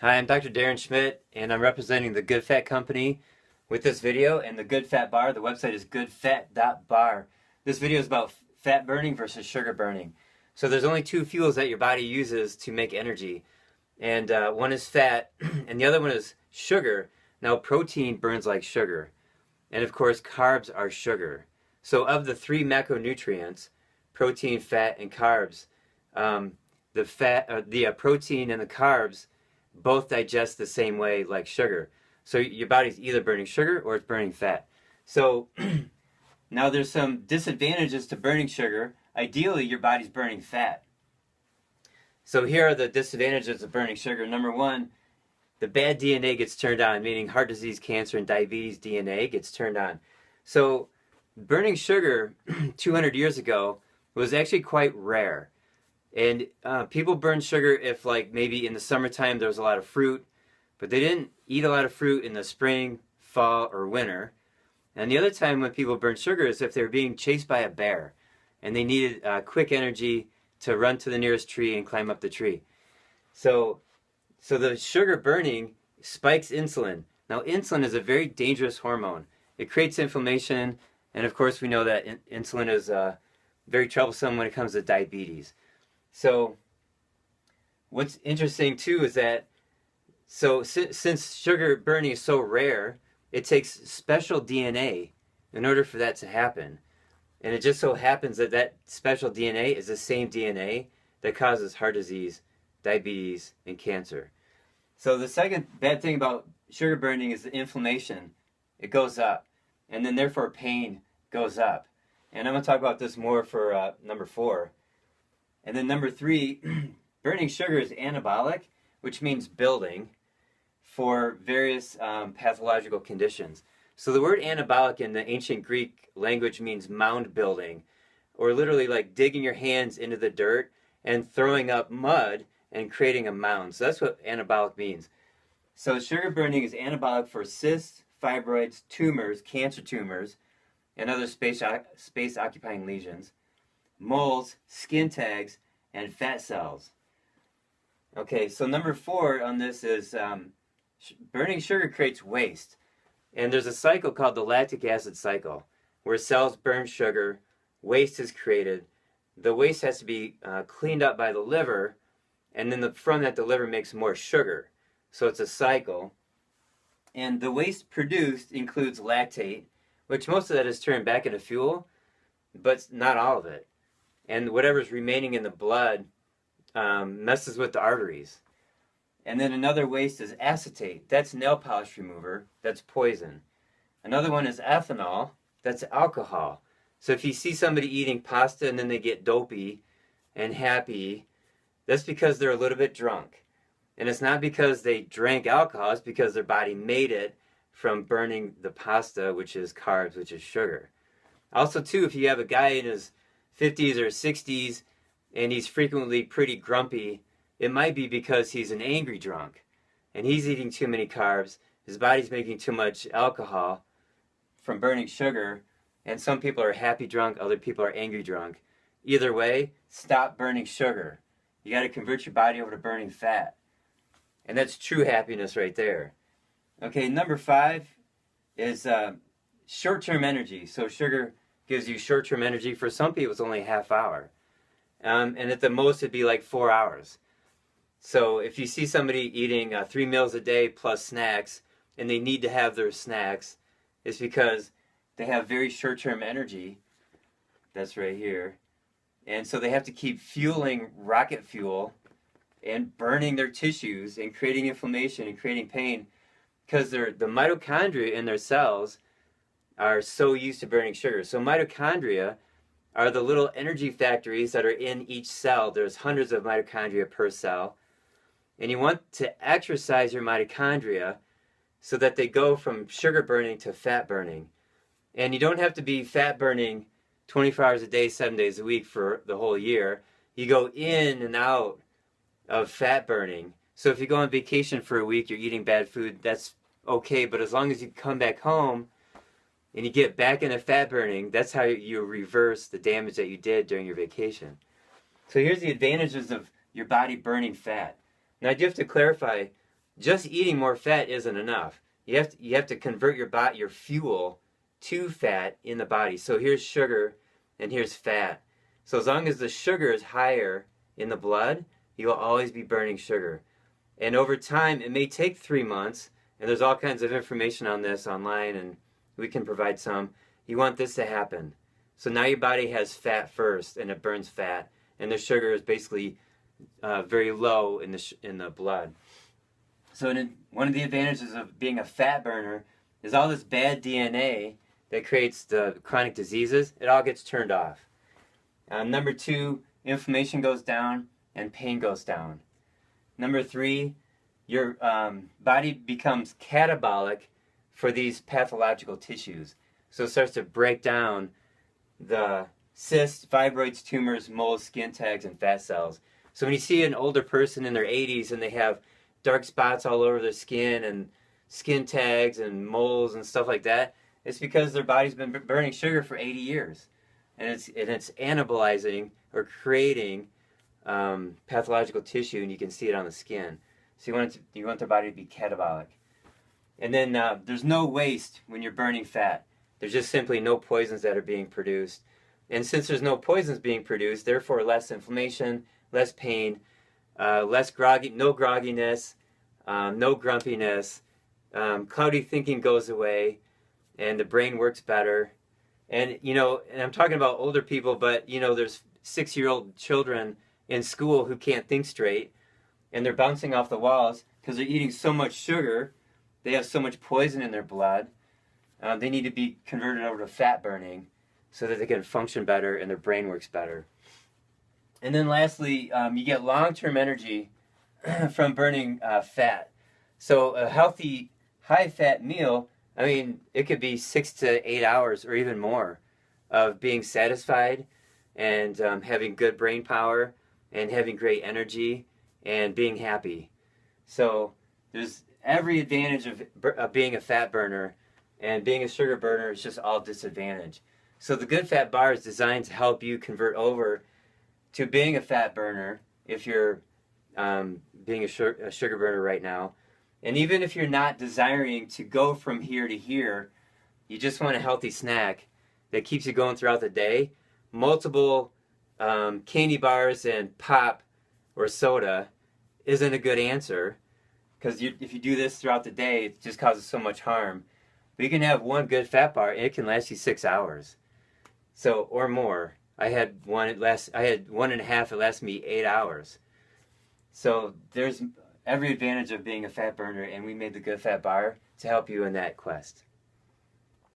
Hi, I'm Dr. Darren Schmidt, and I'm representing the Good Fat Company with this video and the Good Fat Bar. The website is goodfat.bar. This video is about fat burning versus sugar burning. So there's only two fuels that your body uses to make energy, and one is fat, and the other one is sugar. Now, protein burns like sugar, and of course, carbs are sugar. So of the three macronutrients, protein, fat, and carbs, the protein and the carbs both digest the same way like sugar. So your body's either burning sugar or it's burning fat. So now there's some disadvantages to burning sugar. Ideally, your body's burning fat. So here are the disadvantages of burning sugar. Number one, the bad DNA gets turned on, meaning heart disease, cancer, and diabetes DNA gets turned on. So burning sugar 200 years ago was actually quite rare. And people burn sugar if, like, maybe in the summertime there was a lot of fruit, but they didn't eat a lot of fruit in the spring, fall, or winter. And the other time when people burn sugar is if they were being chased by a bear and they needed quick energy to run to the nearest tree and climb up the tree. So the sugar burning spikes insulin. Now, insulin is a very dangerous hormone. It creates inflammation, and of course we know that insulin is very troublesome when it comes to diabetes. So what's interesting too is that since sugar burning is so rare, it takes special DNA in order for that to happen. And it just so happens that that special DNA is the same DNA that causes heart disease, diabetes, and cancer. So the second bad thing about sugar burning is the inflammation. It goes up, and then therefore pain goes up. And I'm going to talk about this more for number 4. And then number 3, burning sugar is anabolic, which means building for various pathological conditions. So the word anabolic in the ancient Greek language means mound building, or literally like digging your hands into the dirt and throwing up mud and creating a mound. So that's what anabolic means. So sugar burning is anabolic for cysts, fibroids, tumors, cancer tumors, and other space-occupying lesions, moles, skin tags, and fat cells. Okay, so number 4 on this is burning sugar creates waste. And there's a cycle called the lactic acid cycle, where cells burn sugar, waste is created. The waste has to be cleaned up by the liver, and then from that the liver makes more sugar. So it's a cycle. And the waste produced includes lactate, which most of that is turned back into fuel, but not all of it. And whatever's remaining in the blood messes with the arteries. And then another waste is acetate. That's nail polish remover. That's poison. Another one is ethanol. That's alcohol. So if you see somebody eating pasta and then they get dopey and happy, that's because they're a little bit drunk. And it's not because they drank alcohol, it's because their body made it from burning the pasta, which is carbs, which is sugar. Also, too, if you have a guy in his 50s or 60s and he's frequently pretty grumpy, it might be because he's an angry drunk and he's eating too many carbs, his body's making too much alcohol from burning sugar, and some people are happy drunk, other people are angry drunk. Either way, stop burning sugar. You got to convert your body over to burning fat. And that's true happiness right there. Okay, number 5 is short-term energy. So sugar gives you short-term energy. For some people, it's only a half hour. And at the most, it'd be like 4 hours. So if you see somebody eating 3 meals a day plus snacks, and they need to have their snacks, it's because they have very short-term energy. That's right here. And so they have to keep fueling rocket fuel and burning their tissues and creating inflammation and creating pain because the mitochondria in their cells are so used to burning sugar. So mitochondria are the little energy factories that are in each cell. There's hundreds of mitochondria per cell. And you want to exercise your mitochondria so that they go from sugar burning to fat burning. And you don't have to be fat burning 24 hours a day, 7 days a week for the whole year. You go in and out of fat burning. So if you go on vacation for a week, you're eating bad food, that's okay. But as long as you come back home and you get back into fat burning, that's how you reverse the damage that you did during your vacation. So here's the advantages of your body burning fat. Now I do have to clarify, just eating more fat isn't enough. You have to convert your fuel to fat in the body. So here's sugar and here's fat. So as long as the sugar is higher in the blood, you will always be burning sugar. And over time, it may take 3 months, and there's all kinds of information on this online, and we can provide some. You want this to happen. So now your body has fat first, and it burns fat, and the sugar is basically very low in the blood. So one of the advantages of being a fat burner is all this bad DNA that creates the chronic diseases, it all gets turned off. Number 2, inflammation goes down and pain goes down. Number 3, your body becomes catabolic for these pathological tissues. So it starts to break down the cysts, fibroids, tumors, moles, skin tags, and fat cells. So when you see an older person in their 80s and they have dark spots all over their skin and skin tags and moles and stuff like that, it's because their body's been burning sugar for 80 years. And it's anabolizing or creating pathological tissue, and you can see it on the skin. So you want their body to be catabolic. And then there's no waste when you're burning fat. There's just simply no poisons that are being produced. And since there's no poisons being produced, therefore less inflammation, less pain, no grogginess, no grumpiness, cloudy thinking goes away, and the brain works better. And, and I'm talking about older people, but, there's 6-year-old children in school who can't think straight, and they're bouncing off the walls because they're eating so much sugar. They have so much poison in their blood. They need to be converted over to fat burning so that they can function better and their brain works better. And then lastly, you get long-term energy from burning fat. So a healthy, high-fat meal, it could be 6 to 8 hours or even more of being satisfied and having good brain power and having great energy and being happy. So there's every advantage of being a fat burner, and being a sugar burner is just all disadvantage. So the Good Fat Bar is designed to help you convert over to being a fat burner if you're being a sugar burner right now. And even if you're not desiring to go from here to here, you just want a healthy snack that keeps you going throughout the day, multiple candy bars and pop or soda isn't a good answer, because if you do this throughout the day, it just causes so much harm. But you can have one good fat bar, and it can last you 6 hours, or more. I had one and a half. It lasted me 8 hours. So there's every advantage of being a fat burner, and we made the Good Fat Bar to help you in that quest.